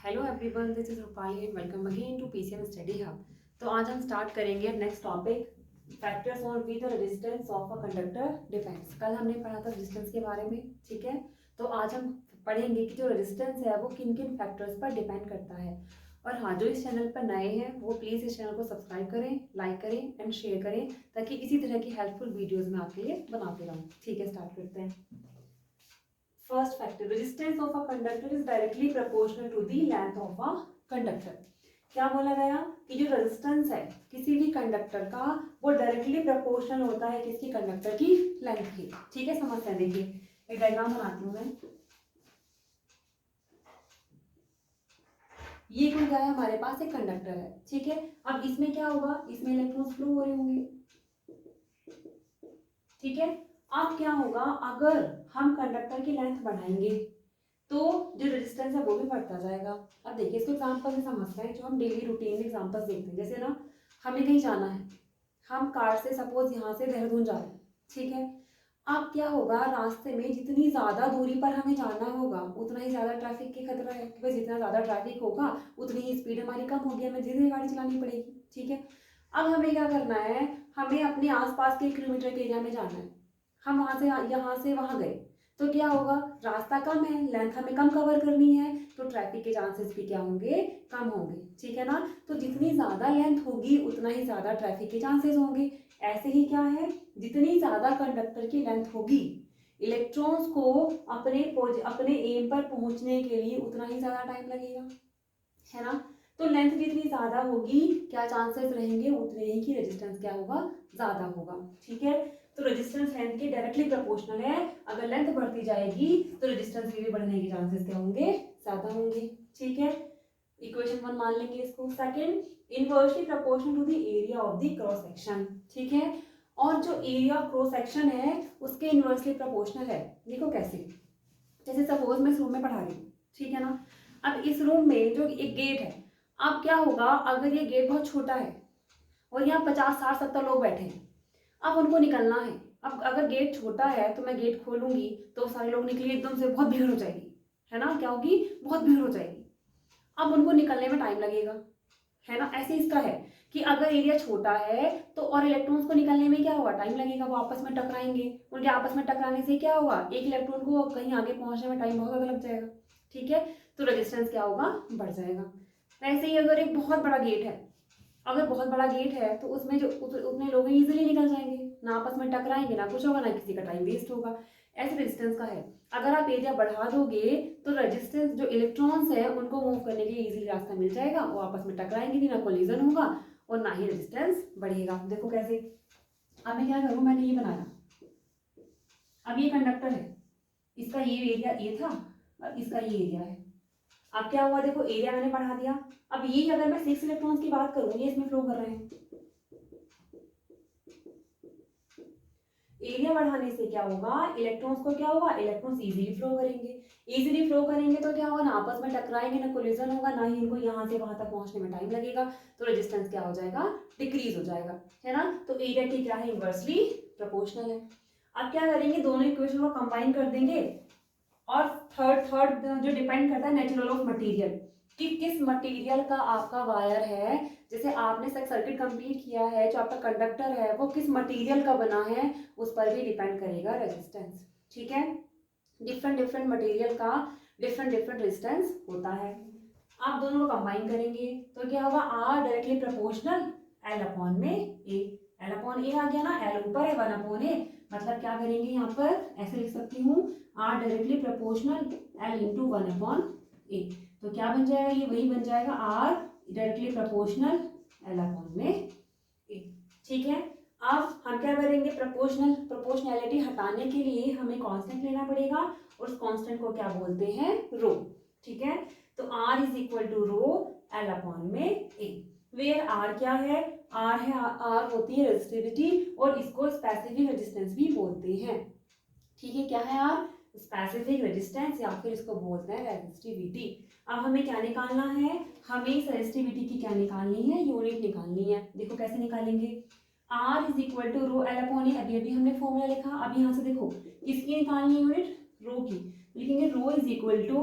Hello everyone, this is Rupali and welcome again to PCM study hub. तो आज हम start करेंगे next topic, factors on which the resistance of a conductor depends. कल हमने पढ़ा था रेजिस्टेंस के बारे में, ठीक है। तो आज हम पढ़ेंगे कि जो रेजिस्टेंस है वो किन किन फैक्टर्स पर डिपेंड करता है। और हाँ, जो इस चैनल पर नए हैं वो प्लीज़ इस चैनल को सब्सक्राइब करें, लाइक करें एंड शेयर करें, ताकि इसी तरह की हेल्पफुल वीडियोज़ मैं आपके लिए बनाते रहूँ। ठीक है, स्टार्ट करते हैं। First factor, resistance of a conductor is directly proportional to the length of a conductor. क्या बोला गया कि जो रेजिस्टेंस है किसी भी कंडक्टर का वो डायरेक्टली प्रोपोर्शनल होता है किसकी, कंडक्टर की लेंथ की। ठीक है, समझते हैं। देखिए एक डायग्राम बनाती हूँ मैं। ये कोई क्या है, हमारे पास एक कंडक्टर है, ठीक है। अब इसमें क्या होगा, इसमें इलेक्ट्रॉन्स फ्लो हो रहे होंगे, ठीक है। अब क्या होगा, अगर हम कंडक्टर की लेंथ बढ़ाएंगे तो जो रेजिस्टेंस है वो भी बढ़ता जाएगा। अब देखिए इसको एग्जांपल से समझते हैं, जो हम डेली रूटीन में एग्जांपल्स देखते हैं। जैसे ना, हमें कहीं जाना है, हम कार से सपोज यहाँ से देहरादून जा रहे हैं, ठीक है। अब क्या होगा, रास्ते में जितनी ज़्यादा दूरी पर हमें जाना होगा उतना ही ज़्यादा ट्रैफिक की खतरा है, क्योंकि जितना ज़्यादा ट्रैफिक होगा उतनी ही स्पीड हमारी कम होगी, हमें धीरे धीरे गाड़ी चलानी पड़ेगी, ठीक है। अब हमें क्या करना है, हमें अपने आसपास के किलोमीटर के एरिया में जाना है। हम वहाँ से यहाँ से वहाँ गए तो क्या होगा, रास्ता कम है, लेंथ हमें कम कवर करनी है, तो ट्रैफिक के चांसेस भी क्या होंगे, कम होंगे, ठीक है ना। तो जितनी ज़्यादा लेंथ होगी उतना ही ज़्यादा ट्रैफिक के चांसेस होंगे। ऐसे ही क्या है, जितनी ज़्यादा कंडक्टर की लेंथ होगी, इलेक्ट्रॉन्स को अपने एम पर पहुंचने के लिए उतना ही ज़्यादा टाइम लगेगा, है ना। तो लेंथ जितनी ज़्यादा होगी, क्या चांसेस रहेंगे, उतने ही की रेजिस्टेंस क्या होगा, ज़्यादा होगा, ठीक है। तो रेजिस्टेंस लेंथ के डायरेक्टली प्रोपोर्शनल है। अगर लेंथ बढ़ती जाएगी तो रेजिस्टेंस के भी बढ़ने के चांसेस क्या होंगे, ज़्यादा होंगे, ठीक है। इक्वेशन 1 मान लेंगे इसको। Second, inversely proportional to the area of the cross section, ठीक है। और जो एरिया ऑफ क्रॉस सेक्शन है उसके इनवर्सली प्रोपोर्शनल है। देखो कैसे, जैसे सपोज मैं इस रूम में पढ़ा रही हूँ, ठीक है ना। अब इस रूम में जो एक गेट है, अब क्या होगा, अगर ये गेट बहुत छोटा है और यहाँ 50 60 70 लोग बैठे हैं, अब उनको निकलना है। अब अगर गेट छोटा है तो मैं गेट खोलूंगी तो सारे लोग निकलेंगे, एकदम से बहुत भीड़ हो जाएगी, है ना। क्या होगी, बहुत भीड़ हो जाएगी। अब उनको निकलने में टाइम लगेगा, है ना। ऐसे इसका है कि अगर एरिया छोटा है तो और इलेक्ट्रॉन्स को निकलने में क्या होगा, टाइम लगेगा, वो आपस में टकराएंगे। उनके आपस में टकराने से क्या होगा, एक इलेक्ट्रॉन को कहीं आगे पहुंचने में टाइम बहुत ज़्यादा लग जाएगा, ठीक है। तो रेजिस्टेंस क्या होगा, बढ़ जाएगा। वैसे ही अगर एक बहुत बड़ा गेट है, अगर बहुत बड़ा गेट है तो उसमें जो उतने लोग इजीली निकल जाएंगे, ना आपस में टकराएंगे, ना कुछ होगा, ना किसी का टाइम वेस्ट होगा। ऐसे रेजिस्टेंस का है। अगर आप एरिया बढ़ा दोगे तो रेजिस्टेंस, जो इलेक्ट्रॉन्स है उनको मूव करने के लिए इजीली रास्ता मिल जाएगा, वो आपस में टकराएंगे नहीं, ना कोलिजन होगा और ना ही रेजिस्टेंस बढ़ेगा। देखो कैसे, अब मैं क्या करूँ, मैंने ये बनाया। अब ये कंडक्टर है, इसका ये एरिया ए था और इसका ये एरिया है। अब क्या हुआ, देखो एरिया मैंने बढ़ा दिया। अब ये अगर मैं 6 इलेक्ट्रॉन्स की बात करूँ, ये इसमें फ्लो कर रहे हैं। एरिया बढ़ाने से क्या होगा, इलेक्ट्रॉन्स को क्या होगा, इलेक्ट्रॉन्स इजीली फ्लो करेंगे। इजीली फ्लो करेंगे तो क्या होगा, ना आपस में टकराएंगे, ना कोलिजन होगा, ना ही इनको यहाँ से वहां तक पहुंचने में टाइम लगेगा। तो रेजिस्टेंस क्या हो जाएगा, डिक्रीज हो जाएगा, है ना। तो एरिया की क्या है, इनवर्सली प्रोपोर्शनल है। अब क्या करेंगे, दोनों इक्वेशन को कंबाइन कर देंगे। और थर्ड थर्ड जो डिपेंड करता है नेचुरल ऑफ मटेरियल, कि किस मटेरियल का आपका वायर है। जैसे आपने सर्किट कंप्लीट किया है, जो आपका कंडक्टर है वो किस मटेरियल का बना है, उस पर भी डिपेंड करेगा रेजिस्टेंस, ठीक है। डिफरेंट डिफरेंट मटेरियल का डिफरेंट डिफरेंट रेजिस्टेंस होता है। आप दोनों को कंबाइन करेंगे तो क्या होगा, R directly proportional L upon में ए। एल अपॉन ए आ गया ना, एल ऊपर है, 1 अपॉन ए। मतलब क्या करेंगे, यहाँ पर ऐसे लिख सकती हूँ, R directly proportional L into 1 upon A. तो क्या बन जाएगा, ये वही बन जाएगा, R directly proportional L upon में ए, ठीक है। अब हम क्या करेंगे, प्रोपोर्शनैलिटी हटाने के लिए हमें कांस्टेंट लेना पड़ेगा, और उस कांस्टेंट को क्या बोलते हैं, रो, ठीक है। तो R is equal to rho L upon में ए, वेयर R क्या है, R है, R होती है रेजिस्टिविटी, और इसको स्पेसिफिक रेजिस्टेंस भी बोलते हैं, ठीक है। क्या है R, स्पेसिफिक रेजिस्टेंस, या फिर इसको बोलते हैं रेजिस्टिविटी। अब हमें क्या निकालना है, हमें इस रेजिस्टिविटी की क्या निकालनी है, यूनिट निकालनी है। देखो कैसे निकालेंगे, R is equal to rho L upon A, अभी अभी हमने फॉर्मूला लिखा। अब यहाँ से देखो किसकी निकालनी है यूनिट, रो की, लिखेंगे rho is equal to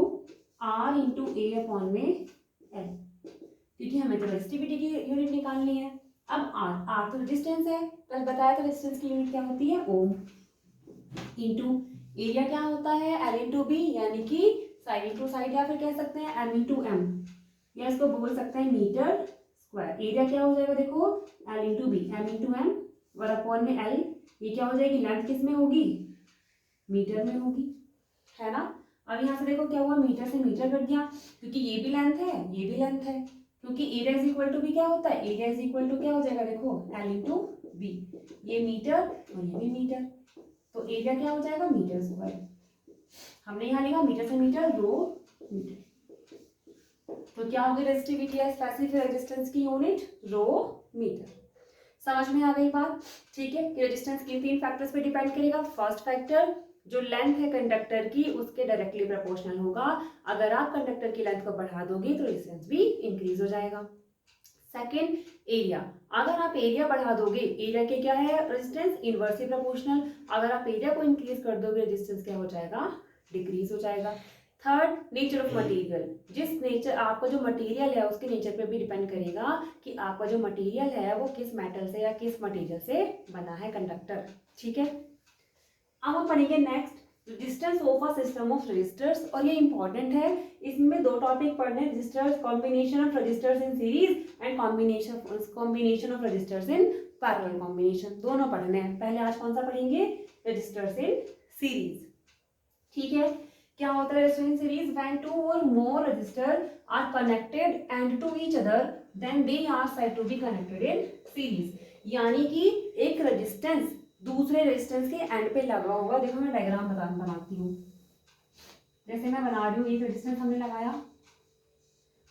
R into A upon में L, क्योंकि हमें तो रेजिस्टिविटी की यूनिट निकालनी है। अब R तो रेजिस्टेंस है, कल बताया था रेजिस्टेंस की यूनिट क्या होती है, ओम। इंटू एरिया क्या होता है, L इंटू बी, यानी कि साइड इंटू साइड, या फिर कह सकते हैं M इंटू एम, या इसको बोल सकते हैं मीटर स्क्वायर। एरिया क्या हो जाएगा देखो, L into B, M into M और अपॉन में L, ये क्या हो जाएगी, लेंथ किस में होगी, मीटर में होगी, है ना। अब यहाँ से देखो क्या हुआ, मीटर से मीटर कट गया, क्योंकि ये भी लेंथ है ये भी लेंथ है, क्योंकि एरिया इज इक्वल टू भी क्या होता है, एरिया इज इक्वल टू क्या हो जाएगा देखो, L इंटू बी, ये मीटर और ये भी मीटर, तो एरिया क्या हो जाएगा, मीटर स्क्वायर। हमने यहाँ लिखा मीटर से मीटर, रो मीटर, तो क्या होगी रेजिस्टिविटी या स्पेसिफिक रेजिस्टेंस की यूनिट, रो मीटर। समझ में आ गई बात, ठीक है। कि रेजिस्टेंस किन तीन फैक्टर्स पे डिपेंड करेगा। फर्स्ट फैक्टर, जो लेंथ है कंडक्टर की उसके डायरेक्टली प्रोपोर्शनल होगा, अगर आप कंडक्टर की लेंथ को बढ़ा दोगे तो रेजिस्टेंस भी इंक्रीज हो जाएगा। सेकेंड, एरिया, अगर आप एरिया बढ़ा दोगे, एरिया के क्या है रेजिस्टेंस, इनवर्सली प्रोपोर्शनल, अगर आप एरिया को इंक्रीज कर दोगे रेजिस्टेंस क्या हो जाएगा, डिक्रीज हो जाएगा। थर्ड, नेचर ऑफ मटेरियल, जिस नेचर आपका जो मटेरियल है उसके नेचर पे भी डिपेंड करेगा कि आपका जो मटेरियल है वो किस मेटल से या किस मटेरियल से बना है कंडक्टर, ठीक है। अब हम पढ़ेंगे next, resistance of a system of resistors, और ये इंपॉर्टेंट है, इसमें दो टॉपिक पढ़ने हैं, resistors, combination of resistors in series and combination of resistors in parallel combination, दोनों पढ़ने हैं। पहले आज कौन सा पढ़ेंगे, रेजिस्टर्स इन सीरीज, ठीक है। क्या होता है resistor in series, when two और more resistor are connected end to each other then they are said to be connected in series, यानी कि एक रेजिस्टेंस दूसरे रेजिस्टेंस के एंड पे लगा होगा। देखो मैं डायग्राम बनाती हूँ, जैसे मैं बना रही हूँ, एक रेजिस्टेंस हमने लगाया,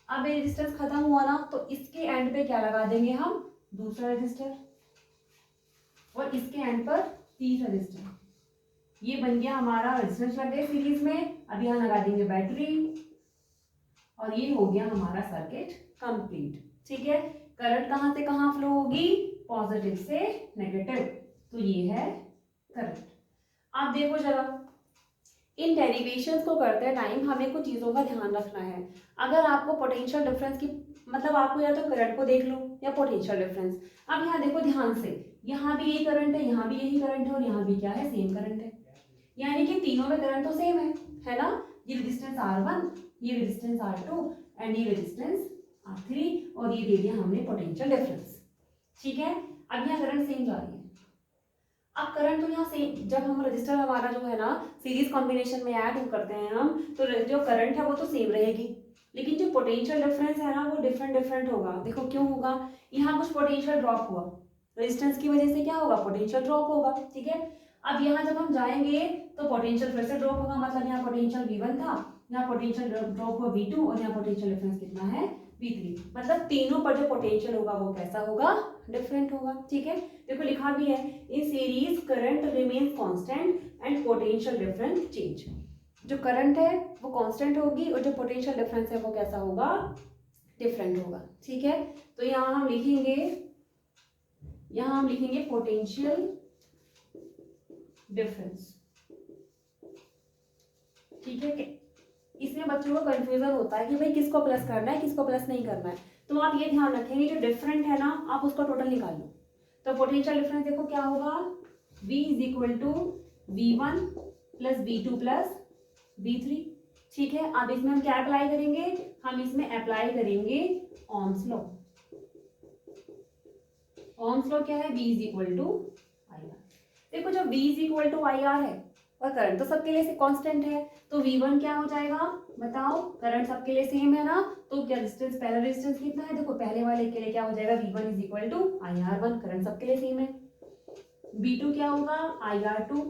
अब ये रेजिस्टेंस खत्म हुआ ना, तो इसके एंड पे क्या लगा देंगे हम, दूसरा रेजिस्टर, और इसके एंड पर तीसरा रेजिस्टर, ये बन गया हमारा रेजिस्टेंस लग गए सीरीज में। अब यहाँ लगा देंगे बैटरी, और ये हो गया हमारा सर्किट कंप्लीट, ठीक है। करंट कहाँ से कहाँ फ्लो होगी, पॉजिटिव से नेगेटिव, तो ये है करंट। आप देखो जरा, इन डेरिवेशंस को करते टाइम हमें कुछ चीज़ों का ध्यान रखना है। अगर आपको पोटेंशियल डिफरेंस की, मतलब आपको या तो करंट को देख लो या पोटेंशियल डिफरेंस। अब यहाँ देखो ध्यान से, यहाँ भी यही करंट है, यहाँ भी यही करंट है, और यहाँ भी क्या है, सेम करंट है, यानी कि तीनों में करंट तो सेम है ना। ये रेजिस्टेंस R1, ये रेजिस्टेंस R2 एंड ये रेजिस्टेंस R3, और ये दे दिया हमने पोटेंशियल डिफरेंस, ठीक है। अब यहाँ करंट सेम जा रही है। अब करंट तो यहाँ सेम, जब हम रजिस्टर हमारा जो है ना सीरीज कॉम्बिनेशन में ऐड करते हैं हम, तो जो करंट है वो तो सेम रहेगी, लेकिन जो पोटेंशियल डिफरेंस है ना वो डिफरेंट होगा। देखो क्यों होगा, यहाँ कुछ पोटेंशियल ड्रॉप हुआ, रेजिस्टेंस की वजह से क्या होगा, पोटेंशियल ड्रॉप होगा, ठीक है। अब यहाँ जब हम जाएंगे तो पोटेंशियल फिर से ड्रॉप होगा, मतलब यहाँ पोटेंशियल V1 था, यहाँ पोटेंशियल ड्रॉप हुआ V2, और यहाँ पोटेंशियल डिफरेंस कितना है, V3, मतलब तीनों पर जो पोटेंशियल होगा वो कैसा होगा, डिफरेंट होगा, ठीक है। देखो लिखा भी है, in series current remains constant and potential difference change, जो करंट है वो कांस्टेंट होगी और जो पोटेंशियल डिफरेंस है वो कैसा होगा, डिफरेंट होगा, ठीक है। तो यहाँ हम लिखेंगे पोटेंशियल डिफरेंस, ठीक है। इसमें बच्चों को कंफ्यूजन होता है कि भाई किसको प्लस करना है किसको प्लस नहीं करना है, तो आप ये ध्यान रखेंगे जो डिफरेंट है ना आप उसका टोटल निकाल लो। तो पोटेंशियल डिफरेंस देखो क्या होगा, V is equal to V1 plus V2 plus V3, ठीक है। अब इसमें हम क्या अप्लाई करेंगे, हम इसमें अप्लाई करेंगे ओम्स लॉ। ओम्स लॉ क्या है, V is equal to IR। देखो जब V is equal to IR है और करंट तो सबके लिए कांस्टेंट है, तो V1 क्या हो जाएगा बताओ, करंट सबके लिए सेम है ना, तो क्या रेजिस्टेंस, पहला रेजिस्टेंस कितना है, देखो पहले वाले के लिए क्या हो जाएगा, V1 is equal to IR1, current सबके लिए सेम है। V2 क्या होगा, IR2,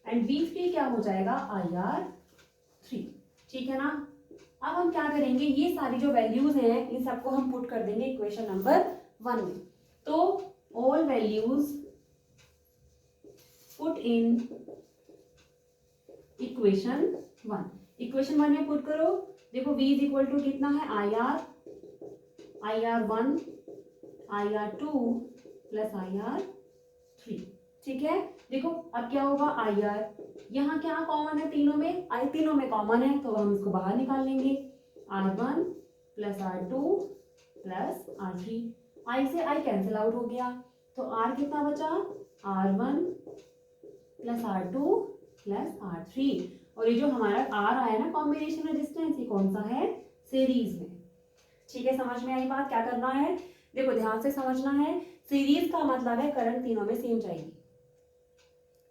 एंड V3 क्या हो जाएगा, IR3, ठीक है ना। अब हम क्या करेंगे, ये सारी जो वैल्यूज हैं इन सबको हम पुट कर देंगे इक्वेशन नंबर 1 में। तो all values put in equation 1, equation 1 में पुट करो। देखो V इज इक्वल टू कितना है, IR1 IR2 प्लस IR3, ठीक है। देखो अब क्या होगा, IR यहाँ क्या कॉमन है, तीनों में कॉमन है, तो हम इसको बाहर निकाल लेंगे, R1 plus R2 plus R3। I से I कैंसिल आउट हो गया, तो R कितना बचा, R1 plus R2 plus R3। और ये जो हमारा R आया ना कॉम्बिनेशन रेजिस्टेंस, ये कौन सा है, सीरीज में। ठीक है, समझ में आई बात, क्या करना है, देखो ध्यान से समझना है। सीरीज का मतलब है करंट तीनों में सेम जाएगी।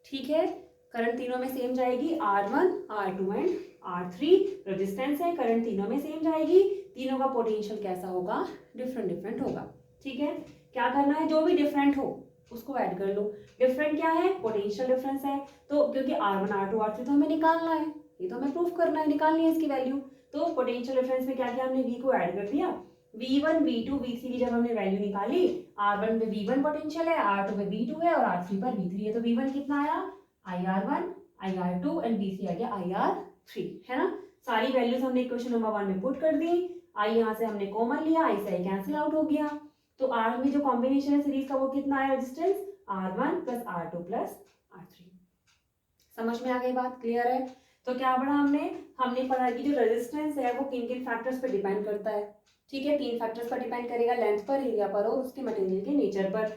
ठीक है, करंट तीनों में सेम जाएगी, R1 R2 and R3 resistance है, करंट तीनों में सेम जाएगी, तीनों का पोटेंशियल कैसा होगा, डिफरेंट डिफरेंट होगा। ठीक है, क्या करना है, जो भी डिफरेंट हो उसको ऐड कर लो। डिफरेंट क्या है, पोटेंशियल डिफरेंस है, तो क्योंकि R1 R2 R3 तो हमें निकालना है, ये तो हमें प्रूफ करना है, निकालनी है इसकी वैल्यू। तो पोटेंशियल डिफरेंस में क्या किया हमने, V को ऐड कर दिया, V1 V2 V3 की जब हमने वैल्यू निकाली, R1 पे V1 पोटेंशियल है, R2 पे V2 है और R3 पर V3 है, तो V1 कितना आया, IR1 IR2 एंड V3 आ गया IR3, है ना। सारी वैल्यूज हमने इक्वेशन नंबर 1 में पुट कर दी, I यहाँ से हमने कॉमन लिया, I से I कैंसिल आउट हो गया, तो R में जो कॉम्बिनेशन है सीरीज का वो कितना आया resistance, R1 plus R2 plus R3। समझ में आ गई बात, क्लियर है। तो क्या पढ़ा हमने पढ़ा कि जो रेजिस्टेंस है वो किन किन फैक्टर्स पर डिपेंड करता है। ठीक है, 3 फैक्टर्स पर डिपेंड करेगा, लेंथ पर, एरिया पर और उसके मटेरियल के नेचर पर।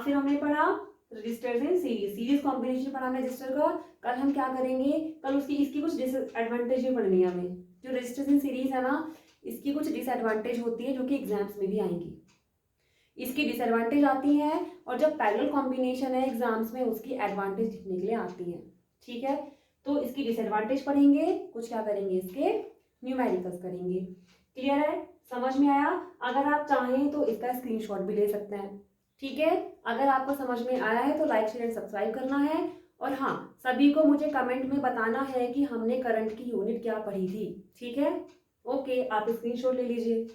फिर हमने पढ़ा resistors in series, series combination पढ़ा हमने रजिस्टर का। कल हम क्या करेंगे, कल उसकी इसकी कुछ डिसएडवांटेज भी पढ़नी है हमें। जो रजिस्टर्स इन सीरीज है ना, इसकी कुछ डिसएडवांटेज होती है जो कि एग्जाम्स में भी आएंगी। इसकी डिसएडवांटेज आती है और जब पैरेलल कॉम्बिनेशन है एग्जाम्स में उसकी एडवांटेज दिखने के लिए आती है। ठीक है, तो इसकी डिसएडवांटेज पढ़ेंगे, कुछ क्या करेंगे, इसके न्यूमेरिकल्स करेंगे। क्लियर है, समझ में आया। अगर आप चाहें तो इसका स्क्रीनशॉट भी ले सकते हैं। ठीक है, अगर आपको समझ में आया है तो लाइक शेयर एंड सब्सक्राइब करना है। और हाँ, सभी को मुझे कमेंट में बताना है कि हमने करंट की यूनिट क्या पढ़ी थी। ठीक है, ओके, आप स्क्रीनशॉट ले लीजिए।